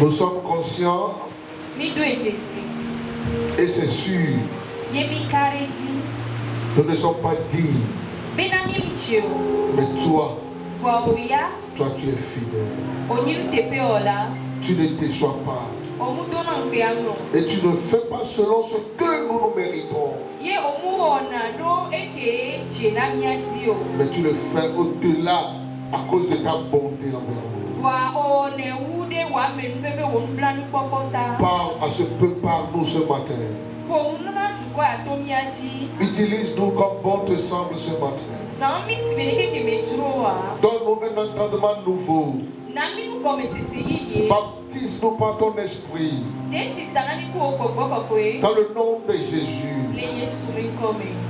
Nous sommes conscients et c'est sûr, nous ne sommes pas dignes, mais toi tu es fidèle, tu ne déçois pas et tu ne fais pas selon ce que nous nous méritons, mais tu le fais au-delà à cause de ta bonté envers nous. Parle à ce peuple par nous ce matin. Utilise-nous comme bon te semble ce matin. Donne-nous un entendement nouveau. Baptise-nous par ton esprit. Dans le nom de Jésus.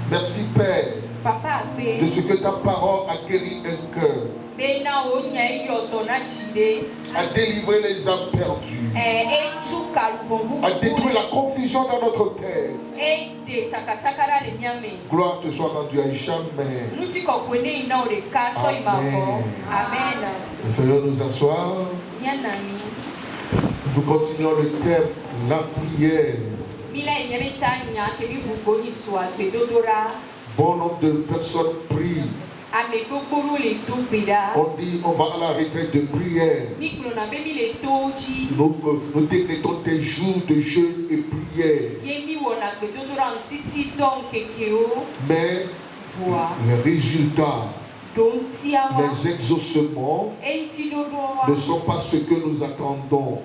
Merci Père de ce que ta parole a guéri un cœur, a délivré les âmes perdues, a détruit la confusion dans notre terre. Gloire te soit rendue à jamais. Amen. Nous faisons nous asseoir. Nous continuons le thème, la prière. Bon nombre de personnes prient. On dit on va à la retraite de prière. Nous décrétons des jours de jeûne et prière. Mais les résultats, les exaucements ne sont pas ce que nous attendons.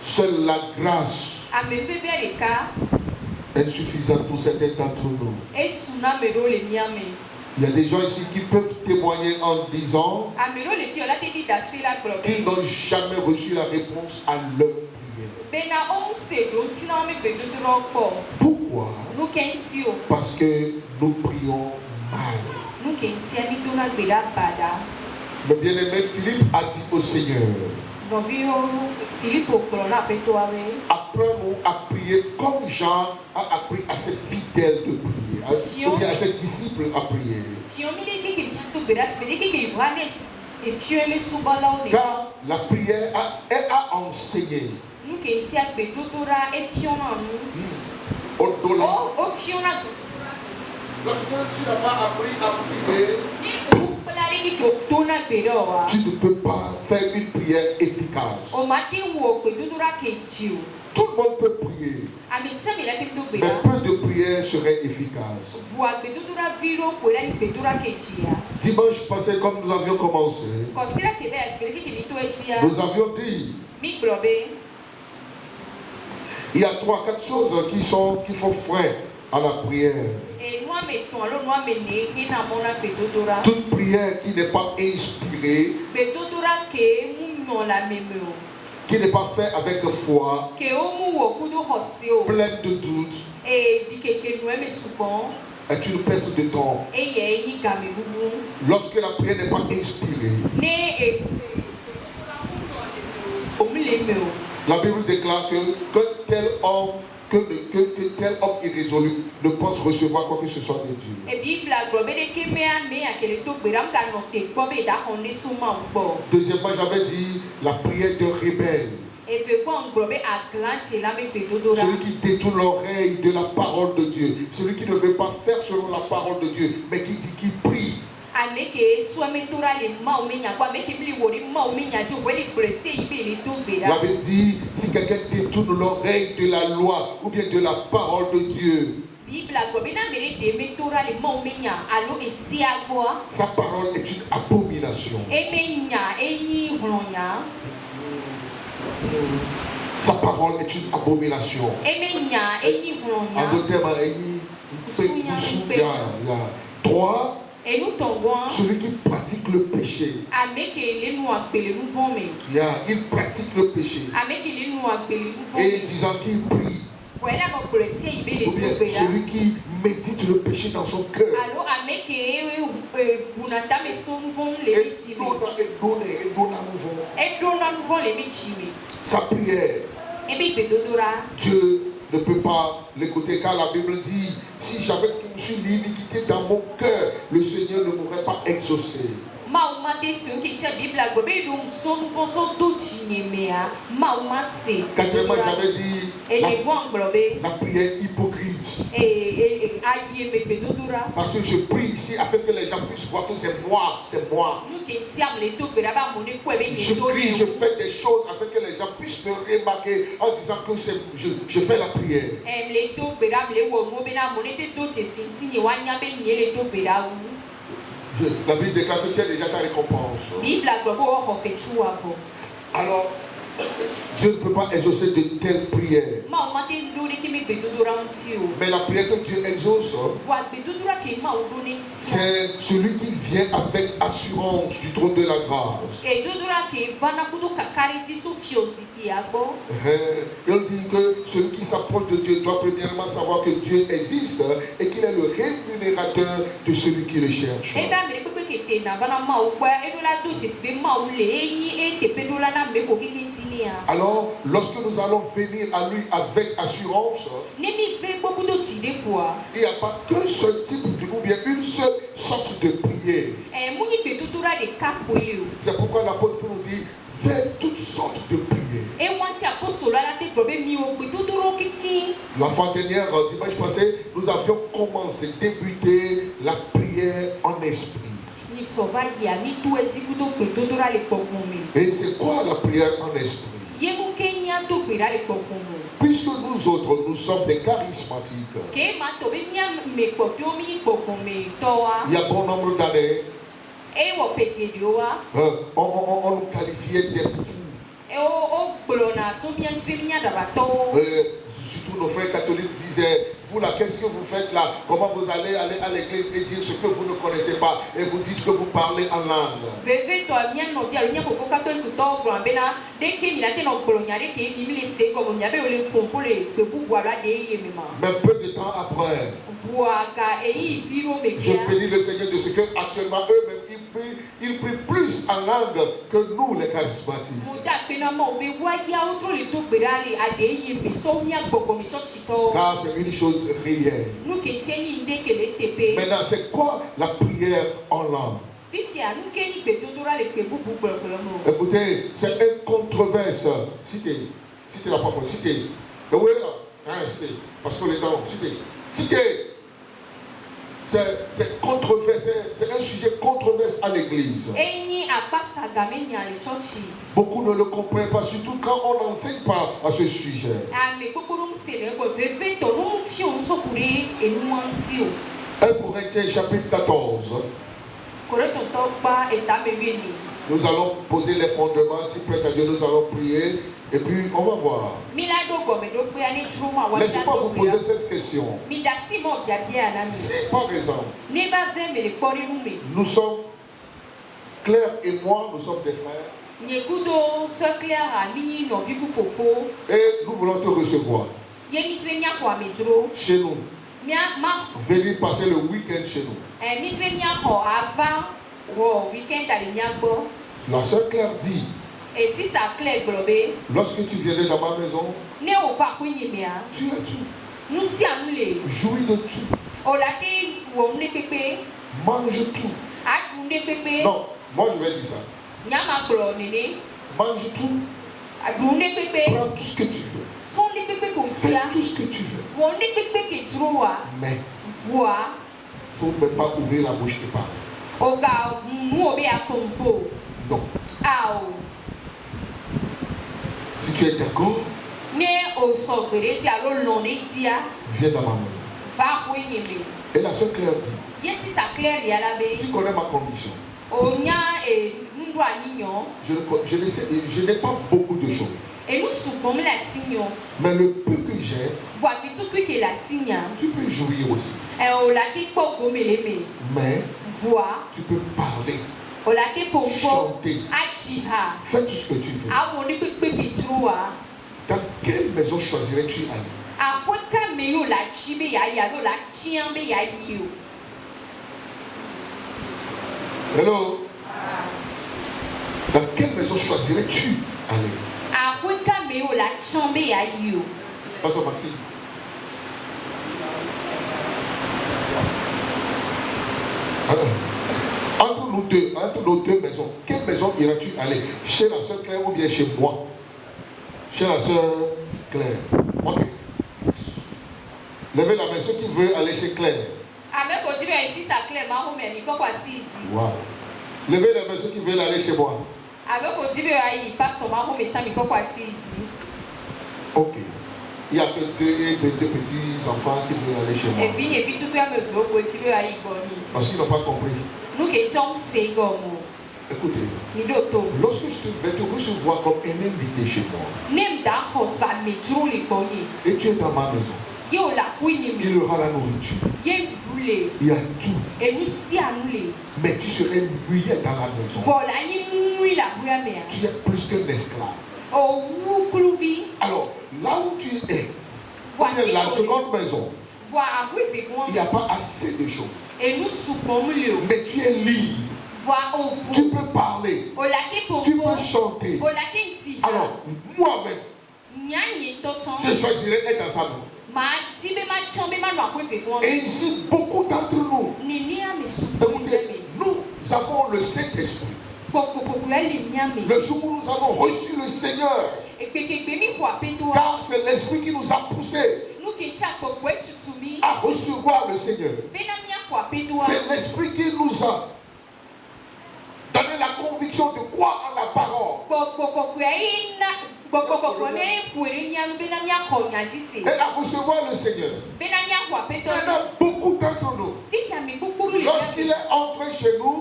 Seule la grâce est suffisante pour certains d'entre nous. Il y a des gens ici qui peuvent témoigner en disant qu'ils n'ont jamais reçu la réponse à leur prière. Pourquoi? Parce que nous prions mal. Le bien-aimé Philippe a dit au Seigneur, apprends-nous à prier comme Jean a appris à ses fidèles de prier, ou bien à ses disciples à prier. Car la prière est à enseigner. Lorsque tu n'as pas appris à prier, tu ne peux pas faire une prière efficace. Tout le monde peut prier, mais peu de prières seraient efficaces. Dimanche passé, comme nous avions commencé, nous avions dit il y a 3-4 choses qui font frein à la prière. Toute prière qui n'est pas inspirée, qui n'est pas faite avec foi, pleine de doutes, est une perte de temps. Lorsque la prière n'est pas inspirée, la Bible déclare que tel homme que tel homme irrésolu ne pense recevoir quoi que ce soit de Dieu. Deuxièmement, j'avais dit la prière de rebelle. Celui qui détourne l'oreille de la parole de Dieu. Celui qui ne veut pas faire selon la parole de Dieu, mais qui prie. La Bible dit, si quelqu'un détourne l'oreille de la loi ou bien de la parole de Dieu, sa parole est une abomination. Sa parole est une abomination. En d'autres termes, trois, celui qui pratique le péché. Il pratique le péché. Et disant qu'il prie. Ou bien celui qui médite le péché dans son cœur. Sa prière, Dieu ne peut pas l'écouter car la Bible dit, si j'avais conçu l'iniquité dans mon cœur, le Seigneur ne m'aurait pas exaucé. Quatrièmement, j'avais dit la prière hypocrite. Parce que je prie ici afin que les gens puissent voir que c'est moi. Je prie, je fais des choses afin que les gens puissent me remarquer en disant que je fais la prière. La Bible déclare que tu as déjà ta récompense. Alors, Dieu ne peut pas exaucer de telles prières. Mais la prière que Dieu exauce, c'est celui qui vient avec assurance du trône de la grâce. Il dit que celui qui s'approche de Dieu doit premièrement savoir que Dieu existe et qu'il est le rémunérateur de celui qui le cherche. Alors, lorsque nous allons venir à lui avec assurance, il n'y a pas qu'un seul type de ou bien une seule sorte de prière. C'est pourquoi l'apôtre nous dit faites toutes sortes de prières. La fois dernière, dimanche passé, nous avions débuté la prière en esprit. Et c'est quoi la prière en esprit? Puisque nous autres, nous sommes des charismatiques, il y a bon nombre d'années, on nous qualifiait des fous. Surtout nos frères catholiques disaient, vous là, qu'est-ce que vous faites là? Comment vous allez à l'église et dire ce que vous ne connaissez pas et vous dites que vous parlez en langue? Mais peu de temps après, je bénis le Seigneur de ce que actuellement eux-mêmes ils prient plus en langue que nous les charismatiques. Car c'est une chose réelle. Maintenant, c'est quoi la prière en langue? Écoutez, c'est une controverse. Citez la parole, citez. Oui, là, citez. Parce que les dents, citez. C'est controversé, c'est un sujet controversé à l'église. Beaucoup ne le comprennent pas, surtout quand on n'enseigne pas à ce sujet. 1 Corinthiens chapitre 14. Nous allons poser les fondements, si près à Dieu nous allons prier. Et puis on va voir. Laissez-moi vous poser cette question. Si par exemple, nous sommes, Claire et moi, nous sommes des frères. Et nous voulons te recevoir chez nous. Venir passer le week-end chez nous. La sœur Claire dit Et si ça clair, lorsque tu viendrais dans ma maison, tu as tout. Nous sommes les. Jouis de tout. Mange tout. Non, moi je vais dire ça. Mange tout. Prends tout ce que tu veux. Fais tout ce que tu veux. Mais il ne faut même pas ouvrir la bouche de parler. Non. Si tu es d'accord, viens dans ma maison. Et la sœur Claire dit, tu connais ma condition. Je n'ai pas beaucoup de choses. Mais le peu que j'ai, tu peux jouir aussi. Mais tu peux parler, chanter, faire tout ce que tu veux. Dans quelle maison choisirais-tu aller? Hello? Dans quelle maison choisirais-tu aller? Pasteur Maxime. Entre nos deux maisons, quelle maison iras-tu aller? Chez la sœur Claire ou bien chez moi? Chez la sœur Claire. Ok. Levez la main, ceux qui veulent aller chez Claire. Wow. Levez la main, ceux qui veulent aller chez moi. Ok. Il y a que deux petits enfants qui veulent aller chez moi. Parce qu'ils n'ont pas compris. Écoutez, lorsque je vais te recevoir comme un invité chez moi, et tu es dans ma maison, il y aura la nourriture, il y a tout, mais tu serais muet dans la maison. Tu es plus qu'un esclave. Alors, là où tu es, la seconde maison, il n'y a pas assez de choses. Mais tu es libre. Tu peux parler. Tu peux chanter. Alors, moi-même, je choisirais être dans sa maison. Et ici, beaucoup d'entre nous, nous avons le Saint-Esprit. Le jour où nous avons reçu le Seigneur, car c'est l'Esprit qui nous a poussés à recevoir le Seigneur. C'est l'Esprit qui nous a donné la conviction de croire en la parole. Et à recevoir le Seigneur. Maintenant, beaucoup d'entre nous, lorsqu'il est entré chez nous,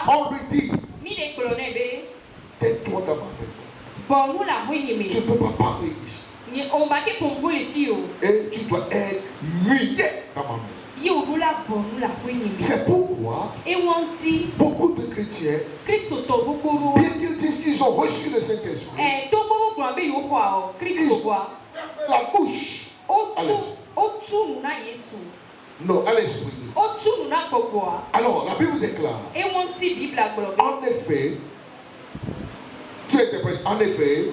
on lui dit, tais-toi dans ma maison. Tu ne peux pas parler ici. Et tu dois être muet dans ma maison. C'est pourquoi beaucoup de chrétiens, bien qu'ils disent qu'ils ont reçu le Saint-Esprit, ils la bouche non, à l'esprit. Alors, la Bible déclare, en effet, tu interprètes, en effet,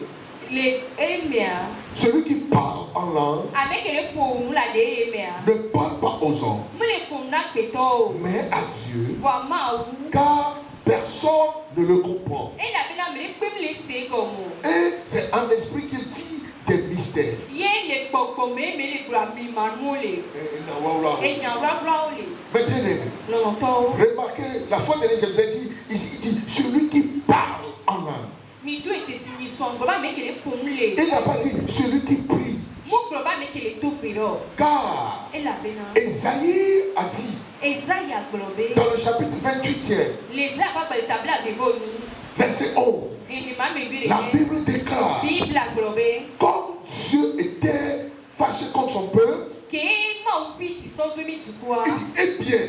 celui qui parle en langue ne parle pas aux hommes, mais à Dieu, car personne ne le comprend. Et c'est en esprit qu'il dit des mystères. Mais bien aimé, remarquez, la fois dernière, je vous ai dit, ici, il dit celui qui parle en langue. Il n'a pas dit celui qui prie. Car Esaïe a dit dans le chapitre 28, verset 11, la Bible déclare comme Dieu était fâché contre son peuple, il dit, eh bien,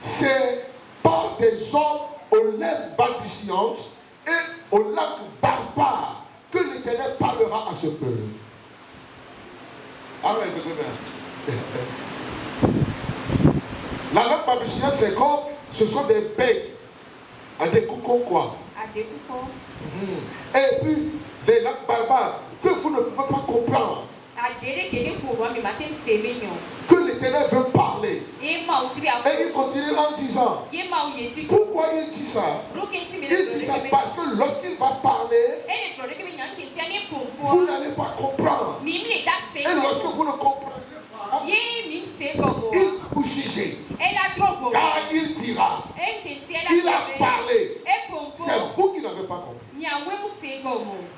c'est par des hommes aux lèvres balbutiantes et aux langues barbares que l'Éternel parlera à ce peuple. Amen. La langue balbutiante, c'est comme, ce sont des bêtes, des coucons quoi. Et puis, des langues barbares que vous ne pouvez pas comprendre. Que l'Éternel veut parler. Et il continue en disant, pourquoi il dit ça? Il dit ça parce que lorsqu'il va parler, vous n'allez pas comprendre. Et lorsque vous ne comprenez pas, il va vous juger. Car il dira, il a parlé. C'est vous qui n'avez pas compris.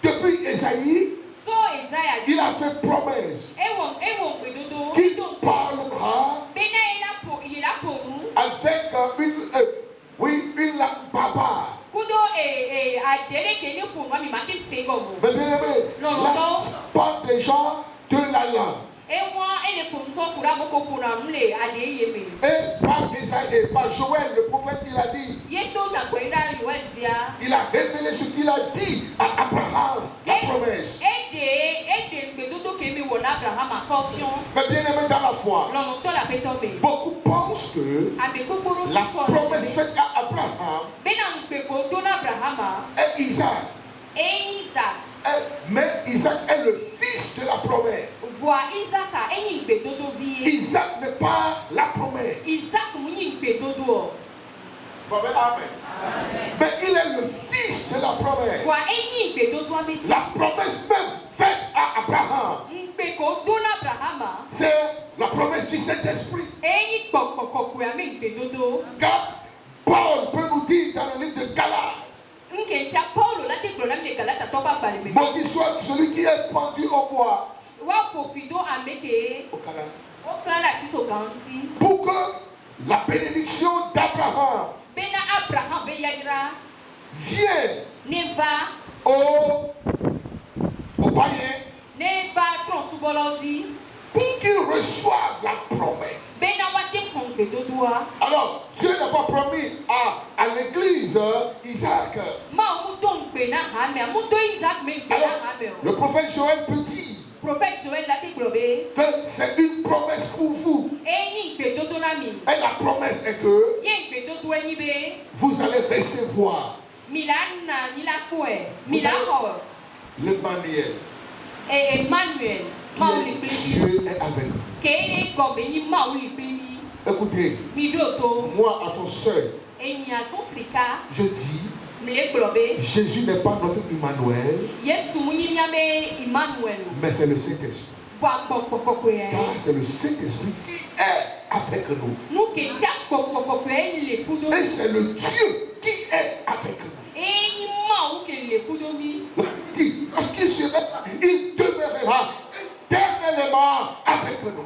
Depuis Esaïe, il a fait promesse qu'il parlera avec une langue barbare. Mais bien aimé, là, parle des gens de la langue. Et par Joël, le prophète, il a dit, il a révélé ce qu'il a dit à Abraham, la promesse. Mais bien aimé dans la foi, beaucoup pensent que la promesse faite à Abraham est Isaac. Mais Isaac est le fils de la promesse. Isaac n'est pas la promesse. Amen. Mais il est le fils de la promesse. La promesse même faite à Abraham, c'est la promesse du Saint-Esprit. Car Paul peut nous dire dans le livre de Galates, maudit soit celui qui est pendu au bois. Pour que la bénédiction d'Abraham vienne au païen, pour qu'il reçoive la promesse. Alors, Dieu n'a pas promis à l'église Isaac. Alors, le prophète Joël peut dire que c'est une promesse pour vous. Et la promesse est que vous allez recevoir l'Emmanuel. Dieu est avec vous. Écoutez, moi à ton seuil, je dis, Jésus n'est pas notre Emmanuel, mais c'est le Saint-Esprit. Car c'est le Saint-Esprit qui est avec nous. Et c'est le Dieu qui est avec nous. Lorsqu'il sera, il demeurera éternellement avec nous.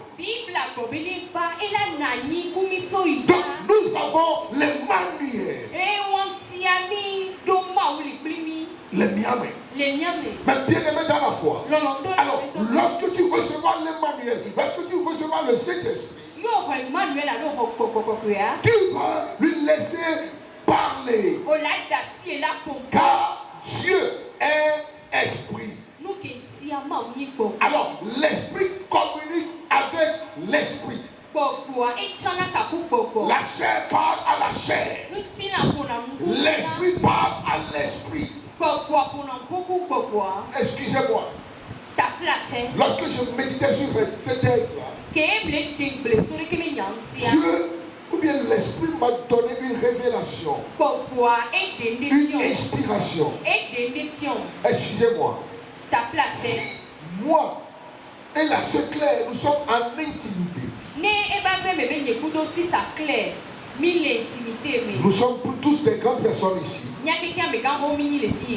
Donc nous avons l'Emmanuel. Les miens. Mais bien aimé dans la foi. Alors, lorsque tu recevras l'Emmanuel, lorsque tu recevras le Saint-Esprit, tu vas lui laisser parler. Car Dieu est esprit. Alors, l'esprit communique avec l'esprit. La chair parle à la chair. L'esprit parle à l'esprit. Excusez-moi. Lorsque je méditais sur ce texte-là, Dieu ou bien l'esprit m'a donné une révélation, une inspiration. Excusez-moi. Si moi et la sœur Claire, nous sommes en intimité. Nous sommes tous des grandes personnes ici.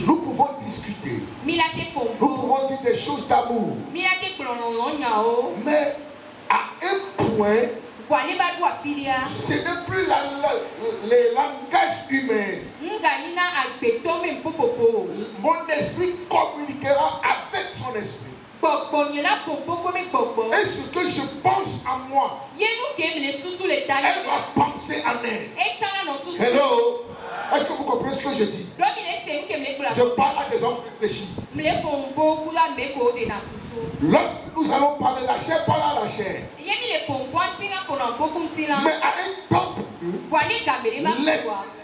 Nous pouvons discuter. Nous pouvons dire des choses d'amour. Mais à un point, ce n'est plus les langages humains. Mon esprit communiquera avec son esprit. Et ce que je pense à moi, elle va penser à elle. Hello? Est-ce que vous comprenez ce que je dis? Je parle à des hommes réfléchis. Lorsque nous allons parler, la chair parle à la chair. Mais à un temps,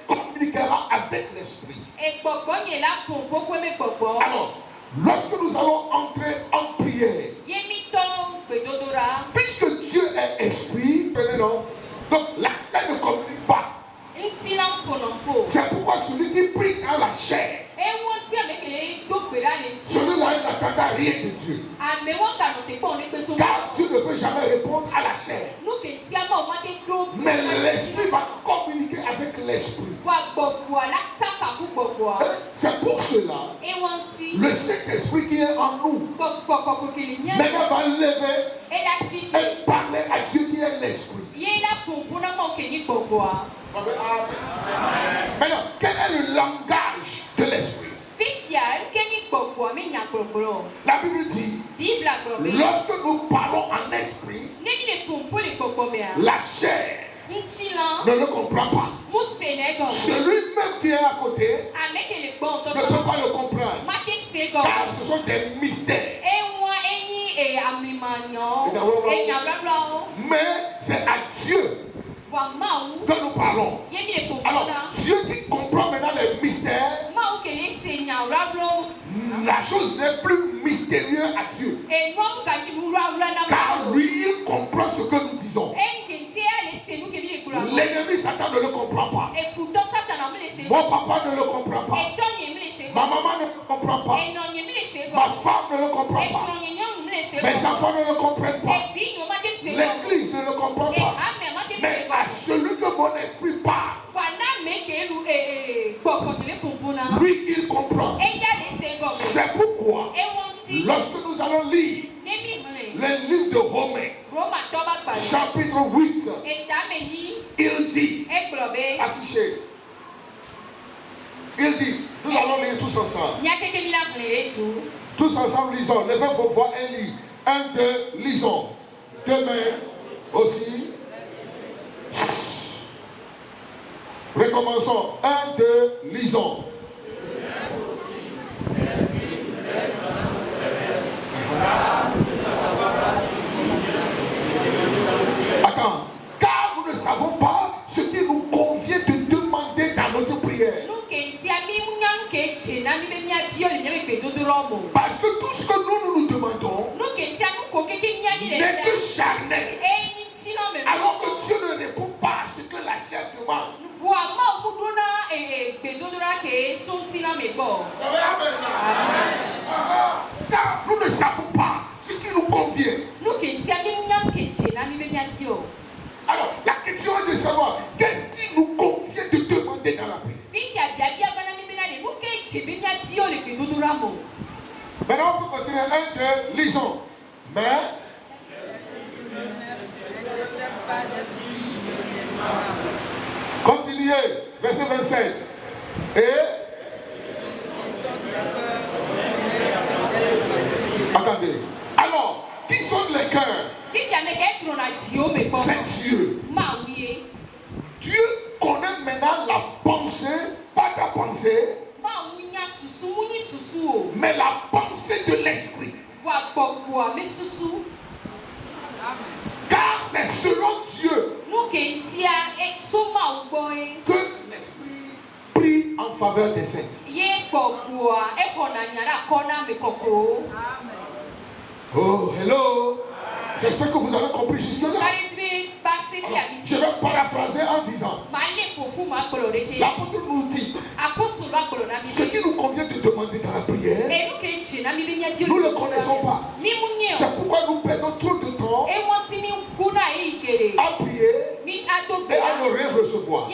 communiquera avec l'esprit. Alors, lorsque nous allons entrer en prière, puisque Dieu est esprit, donc la chair ne communique pas. C'est pourquoi celui qui prie dans la chair, celui-là n'attendra rien de Dieu. Car Dieu ne peut jamais répondre à la chair. Mais l'esprit va communiquer avec l'esprit. C'est pour cela, le Saint-Esprit qui est en nous, maintenant va lever et parler à Dieu qui est l'esprit. Maintenant, quel est le langage de l'esprit? La Bible dit, lorsque nous parlons en esprit, la chair ne le comprend pas. Celui-même qui est à côté ne peut pas le comprendre. Car ce sont des mystères. Mais c'est à Dieu que nous parlons. Alors, Dieu qui comprend maintenant les mystères, la chose n'est plus mystérieuse à Dieu. Car lui, il comprend ce que nous disons. L'ennemi Satan ne le comprend pas. Mon papa ne le comprend pas. Ma maman ne le comprend pas. Ma femme ne le comprend pas. Mes enfants ne le comprennent pas. L'église ne le comprend pas. Mais à celui que mon esprit parle, lui il comprend. C'est pourquoi lorsque nous allons lire les livres de Romains, chapitre 8, il dit, affiché, il dit, nous allons lire tous ensemble. Tous ensemble lisons. Levez vos voix et lisez. 1, 2, lisons. Demain aussi. Recommençons. 1, 2, lisons. Attends. Car nous ne savons pas ce qui nous convient de demander dans notre prière. Parce que tout ce que nous demandons n'est que charnel. Alors que Dieu ne répond pas à ce que la chair demande. Car nous ne savons pas ce qui nous convient. Alors, la question est de savoir qu'est-ce qui nous convient de demander dans la prière. Maintenant, on peut continuer. 1, 2, lisons. Mais continuez, verset 27. Et attendez. Alors, qui sont les cœurs? C'est Dieu. Dieu connaît maintenant la pensée, pas ta pensée, mais la pensée de l'esprit. Car c'est selon Dieu que l'esprit prie en faveur des saints. Oh, hello. J'espère que vous avez compris jusque-là. Je vais paraphraser en disant, l'apôtre nous dit, ce qui nous convient de demander dans la prière, nous ne le connaissons pas. C'est pourquoi nous perdons trop de temps à prier et à ne rien recevoir.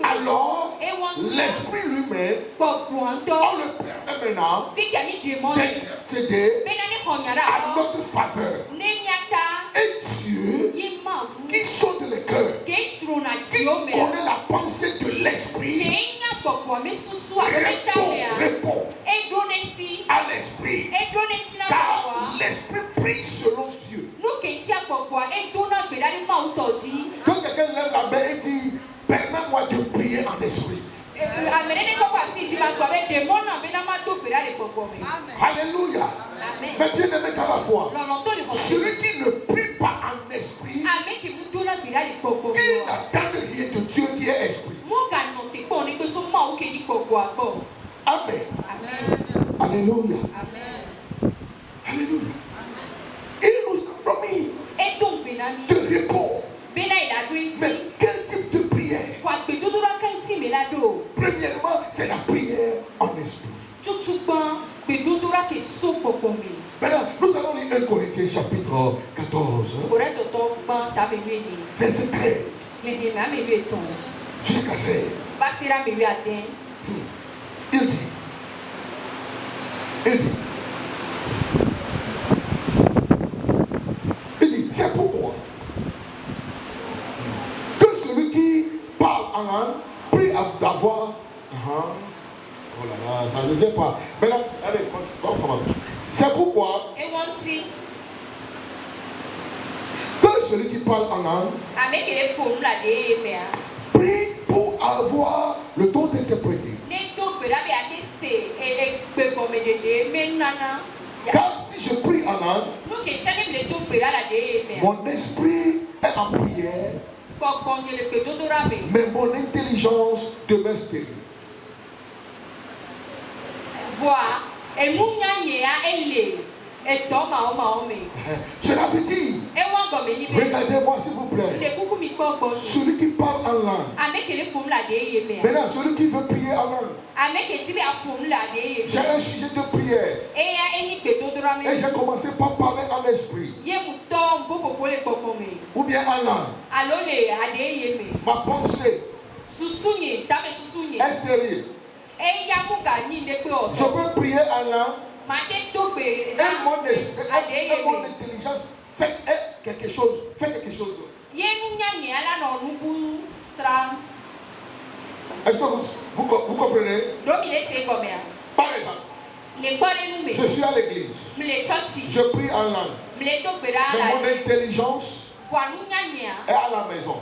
Alors, l'esprit lui-même, on le permet maintenant d'intercéder à notre faveur. Et Dieu, qui sonde les cœurs, qui connaît la pensée de l'esprit, répond à l'esprit. Car l'esprit prie selon Dieu. Quand quelqu'un lève la main et dit, permets-moi de prier en esprit. Alléluia. Mais bien aimé dans la foi, celui qui ne prie pas en esprit, il n'attend rien de Dieu qui est esprit. Amen. Alléluia. Alléluia. Il nous a promis de répondre. Mais quel type de prière? Premièrement, c'est la prière en esprit. Maintenant, nous allons lire 1 Corinthiens chapitre 14, verset 13 jusqu'à 16. Il dit, c'est pourquoi que celui qui parle en langue prie d'avoir. Oh là là, ça ne vient pas. Maintenant, allez, comment? C'est pourquoi que celui qui parle en langue prie pour avoir le don d'interpréter. Car si je prie en langue, mon esprit est en prière, mais mon intelligence demeure stérile. Cela veut dire, regardez-moi s'il vous plaît, celui qui parle en langue, maintenant celui qui veut prier en langue, j'ai un sujet de prière et j'ai commencé par parler en esprit ou bien en langue. Ma pensée est stérile. Je peux prier en langue et mon intelligence fait quelque chose. Est-ce que vous comprenez? Par exemple, je suis à l'église, je prie en langue, mais mon intelligence est à la maison.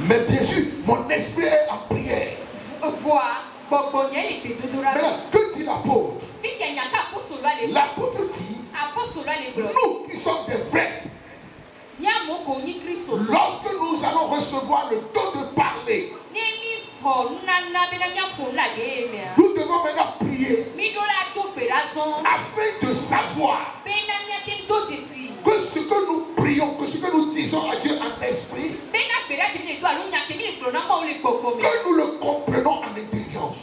Mais bien sûr, mon esprit est en prière. Maintenant, que dit l'apôtre? L'apôtre dit, nous qui sommes des vrais, lorsque nous allons recevoir le don de parler, nous devons maintenant prier afin de savoir que ce que nous prions, que ce que nous disons à Dieu en esprit, que nous le comprenons en intelligence.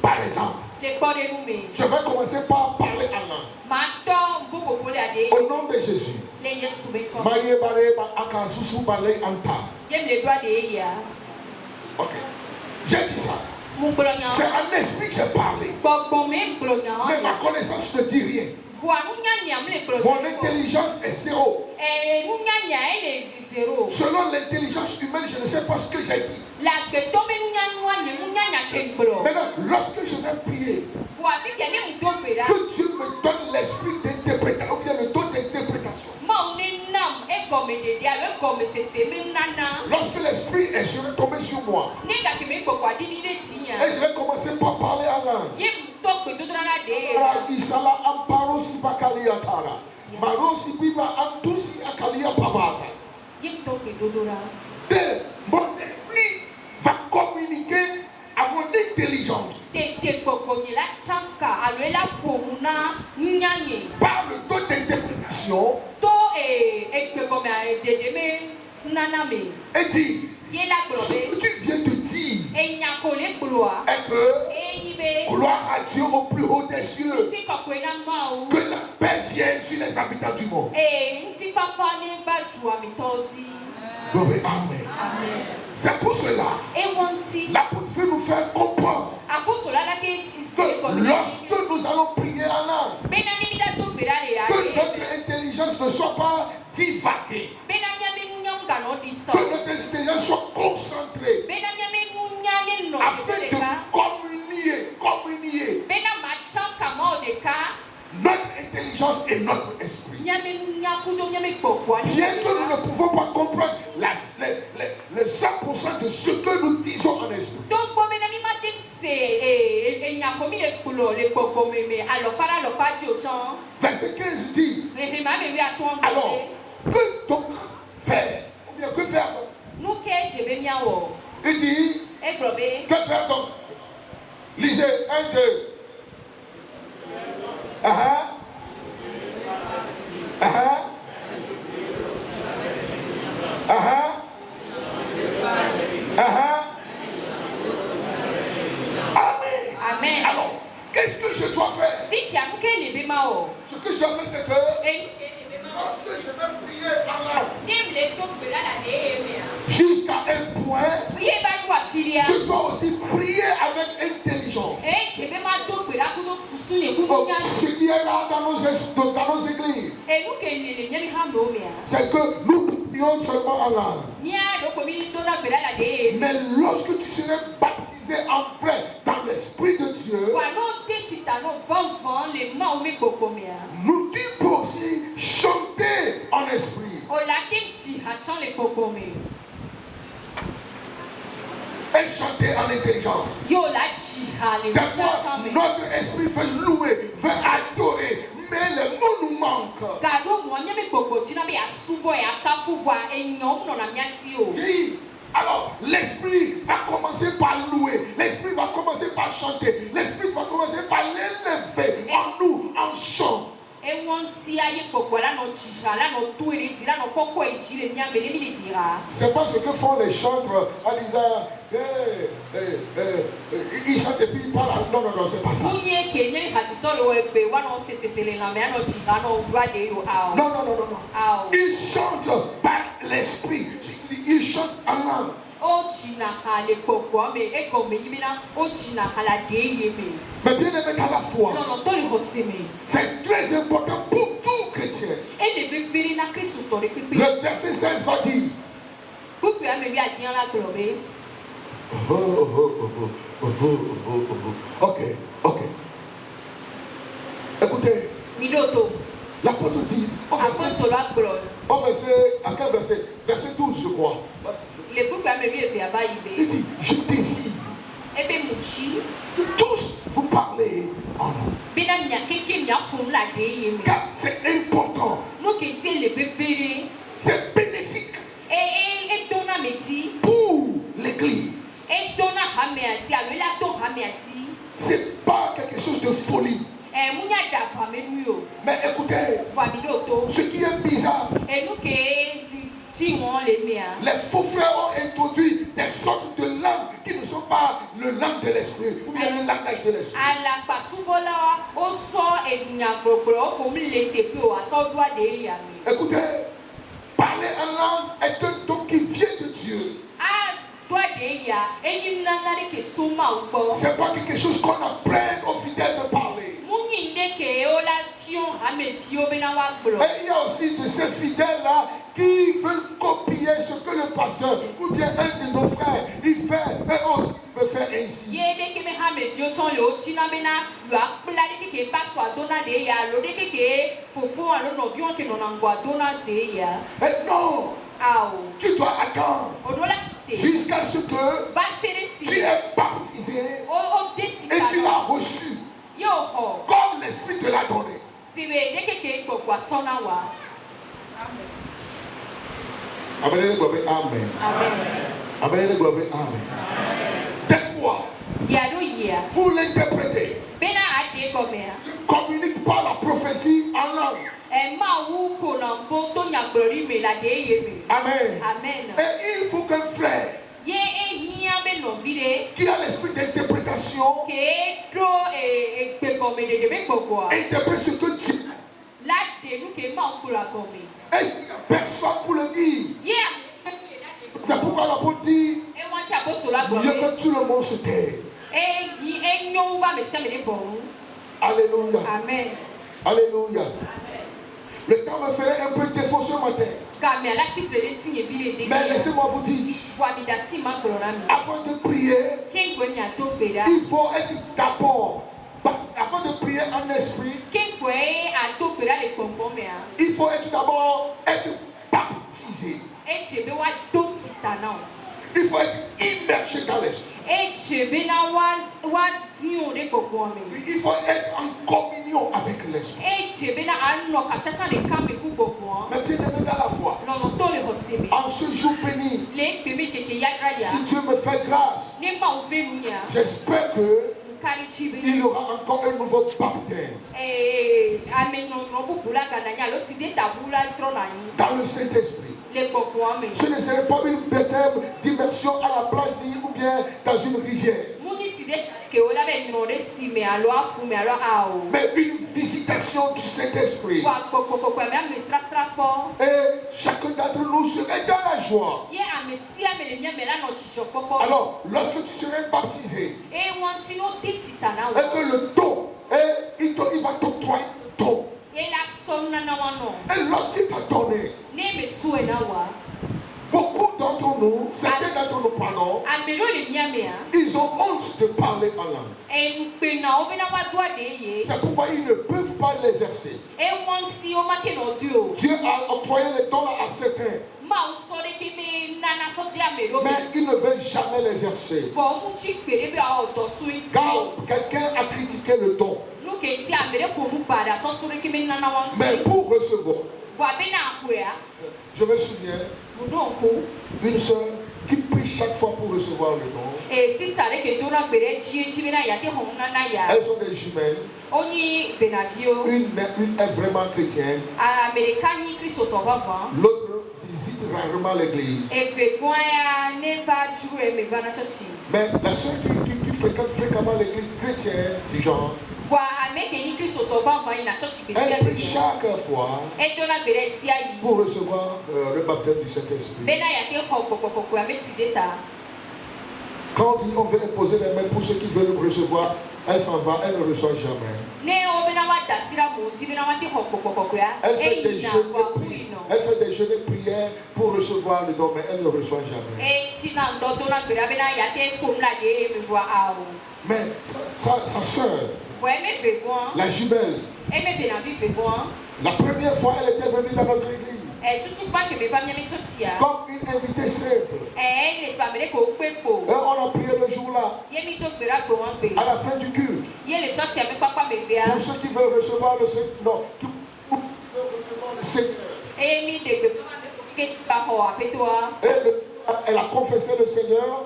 Par exemple, je vais commencer par parler en langue. Au nom de Jésus. Ok. J'ai dit ça. C'est en esprit que j'ai parlé. Mais ma connaissance ne dit rien. Mon intelligence est zéro. Selon l'intelligence humaine, je ne sais pas ce que j'ai dit. Maintenant, lorsque je vais prier, que Dieu me donne l'esprit d'interprétation, ou bien le don d'interprétation. Lorsque l'esprit est, je vais tomber sur moi. Et je vais commencer par parler en langue. Mon esprit va communiquer à mon intelligence par le don d'interprétation et dit ce que tu viens de dire est que gloire à Dieu au plus haut des cieux, que la paix vienne sur les habitants du monde. Gloire, amen. C'est pour cela l'apôtre veut nous faire comprendre que lorsque nous allons prier en langue, que notre intelligence ne soit pas divaguée, que notre intelligence soit concentrée afin de communier notre intelligence et notre esprit. Bien que nous ne pouvons pas comprendre le 100% de ce que nous disons en esprit. Verset 15 dit, alors, que donc faire? bien, que faire donc? Nous que je vais bien haut. Il dit, que faire donc? Lisez, 1, 2. Amen. Alors, qu'est-ce que je dois faire? Ce que je dois faire, c'est que lorsque je vais prier Allah jusqu'à un point, je dois aussi prier avec intelligence. Ce qui est là dans nos églises, c'est que nous prions seulement Allah. Mais lorsque tu serais baptisé en vrai dans l'Esprit de Dieu, tu peux aussi chanter en esprit. Et chanter en intelligence. Des fois, notre esprit veut louer, veut adorer, mais les mots nous manquent. Oui. Alors, l'esprit va commencer par louer, l'esprit va commencer par chanter, l'esprit va commencer par l'élever en nous, en chant. C'est pas ce que font les chantres en disant ils chantent et puis ils parlent. Non, c'est pas ça. Non. Ils chantent par l'esprit. Ils chantent en langue. Mais bien aimé dans la foi, c'est très important pour tout chrétien. Le verset 16 va dire. Ok. Écoutez. L'apôtre dit. À quel verset? Verset 12, je crois. Il dit, je désire que tous vous parlez en nous. Car c'est important. C'est bénéfique pour l'Église. C'est pas quelque chose de folie. Mais écoutez, ce qui est bizarre, les faux frères ont introduit des sortes de langues qui ne sont pas le langue de l'esprit ou bien le langage de l'esprit. Écoutez, parler en langue est un don qui vient de Dieu. C'est pas quelque chose qu'on apprend aux fidèles de parler. Et il y a aussi de ces fidèles-là qui veulent copier ce que le pasteur ou bien un de nos frères il fait, eux aussi veulent faire ainsi. Mais non, tu dois attendre jusqu'à ce que tu es baptisé et tu as reçu comme l'Esprit te l'a donné. Amen. Amen. Des fois, pour l'interpréter, tu communiques par la prophétie en langue. Amen. Et il faut qu'un frère qui a l'esprit d'interprétation interprète ce que tu est-ce qu'il y a personne pour le dire? C'est pourquoi l'apôtre dit mieux que tout le monde se tait. Alléluia. Amen. Alléluia. Le temps me ferait un peu défaut ce matin. Mais laissez-moi vous dire, avant de prier, il faut être d'abord, avant de prier en esprit, il faut être d'abord être baptisé. Il faut être immergé dans l'esprit. Il faut être en communion avec l'esprit. Mais bien aimé dans la foi, en ce jour bénis. Si Dieu me fait grâce, j'espère que il y aura encore un nouveau baptême dans le Saint-Esprit. Ce ne serait pas une baptême d'immersion à la plage ou bien dans une rivière, mais une visitation du Saint-Esprit. Et chacun d'entre nous serait dans la joie. Alors, lorsque tu serais baptisé, et que le don, il va t'octroyer le don. Et lorsqu'il t'a donné, beaucoup d'entre nous, certains d'entre nous, pardon, ils ont honte de parler en langue. C'est pourquoi ils ne peuvent pas l'exercer. Dieu a octroyé les dons à certains, mais ils ne veulent jamais l'exercer. Car quelqu'un a critiqué le don. Mais pour recevoir, je me souviens d'une soeur qui prie chaque fois pour recevoir le don. Elles sont des jumelles. Une est vraiment chrétienne. L'autre visite rarement l'église. Mais la soeur qui fréquente fréquemment l'église chrétienne du genre, elle prie chaque fois pour recevoir le baptême du Saint-Esprit. Quand on veut imposer les mains pour ceux qui veulent recevoir, elle s'en va, elle ne reçoit jamais. Elle fait des jeûnes et prières pour recevoir le don, mais elle ne reçoit jamais. Mais sa soeur, la jumelle, la première fois elle était venue dans notre église comme une invitée simple. Et on a prié le jour-là, à la fin du culte, pour ceux qui veulent recevoir le Seigneur. Elle a confessé le Seigneur.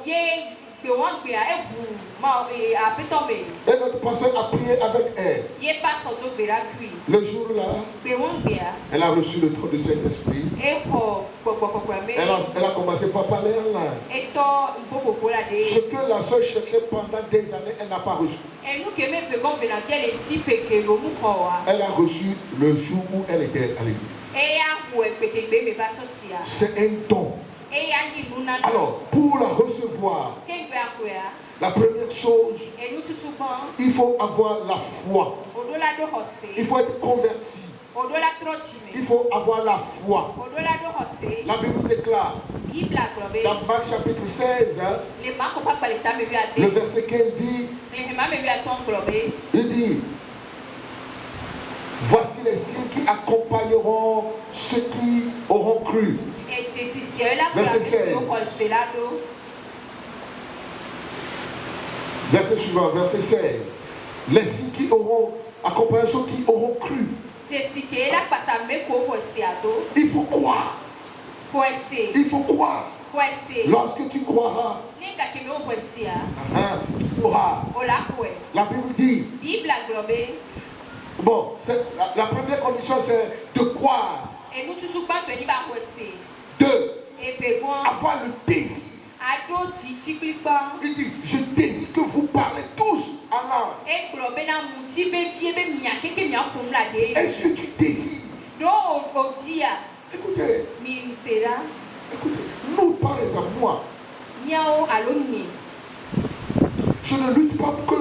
Et notre pasteur a prié avec elle. Le jour-là, elle a reçu le don du Saint-Esprit. Elle a commencé par parler en langue. Ce que la soeur cherchait pendant des années, elle n'a pas reçu. Elle a reçu le jour où elle était à l'église. C'est un don. Alors, pour la recevoir, la première chose, il faut avoir la foi. Il faut être converti. Il faut avoir la foi. La Bible déclare dans Marc chapitre 16, le verset 15 dit, il dit, voici les signes qui accompagneront ceux qui auront cru. Verset 16. Verset suivant, verset 16. Les signes qui auront accompagné ceux qui auront cru. Il faut croire. Il faut croire. Lorsque tu croiras, tu auras. La Bible dit, bon, la première condition c'est de croire. Deux, avoir le désir. Il dit, je désire que vous parlez tous en langue. Est-ce que tu désires? Écoutez, nous, par exemple, moi, je ne lutte pas pour que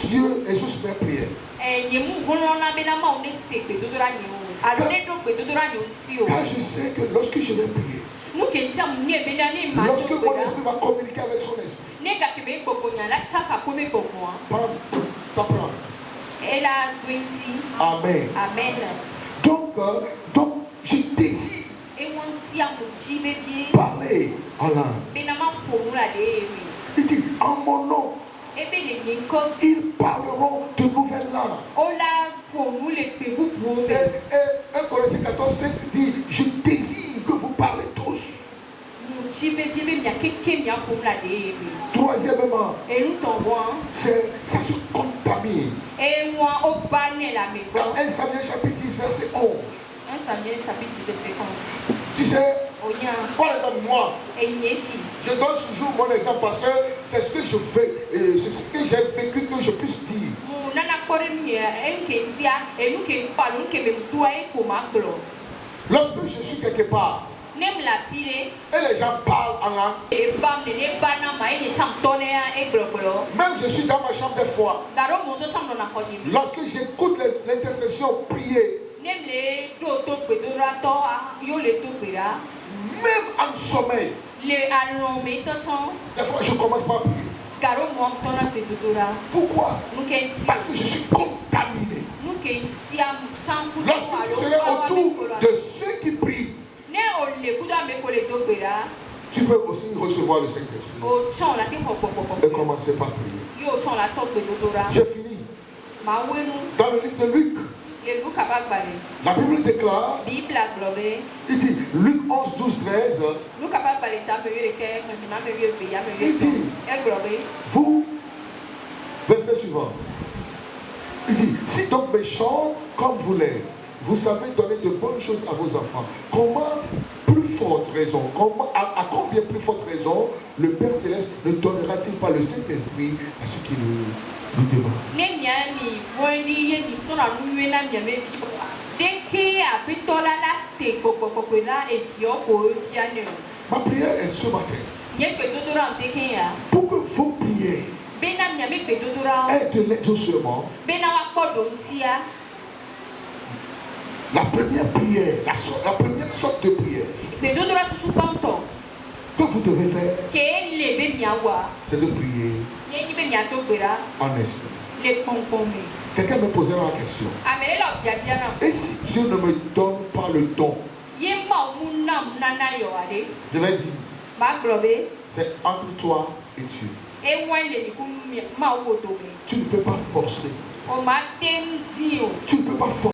Dieu exauce mes prières. Car je sais que lorsque je vais prier, lorsque mon esprit va communiquer avec son esprit, ça prend. Amen. Amen. Donc, je désire parler en langue. Il dit, en mon nom, ils parleront de nouvelles langues. Et 1 Corinthiens 14, 7 dit, je désire que vous parlez tous. Troisièmement, ça se contamine. Dans 1 Samuel chapitre 10 verset 11. 1 Samuel chapitre 10 verset 11. Tu sais, par exemple, moi, je donne toujours mon exemple parce que c'est ce que je fais, c'est ce que j'ai vécu que je puisse dire. Lorsque je suis quelque part, et les gens parlent en langue, même je suis dans ma chambre des fois, lorsque j'écoute l'intercession prier, même en sommeil, des fois je commence par prier. Pourquoi? Parce que je suis contaminé. Lorsque tu serais autour de ceux qui prient, tu peux aussi recevoir le Saint-Esprit et commencer par prier. J'ai fini. Dans le livre de Luc, la Bible déclare, il dit, Luc 11, 12, 13, il dit, vous, verset suivant, il dit, si donc méchants comme vous l'êtes, vous savez donner de bonnes choses à vos enfants, comment plus forte raison, à combien plus forte raison le Père Céleste ne donnera-t-il pas le Saint-Esprit à ceux qui le demandent? Ma prière est ce matin. Pour que vos prières aident doucement. La première prière, la première sorte de prière que vous devez faire, c'est de prier en esprit. Quelqu'un me posera la question. Et si Dieu ne me donne pas le don? Je vais dire, c'est entre toi et Dieu. Tu ne peux pas forcer. Tu ne peux pas forcer.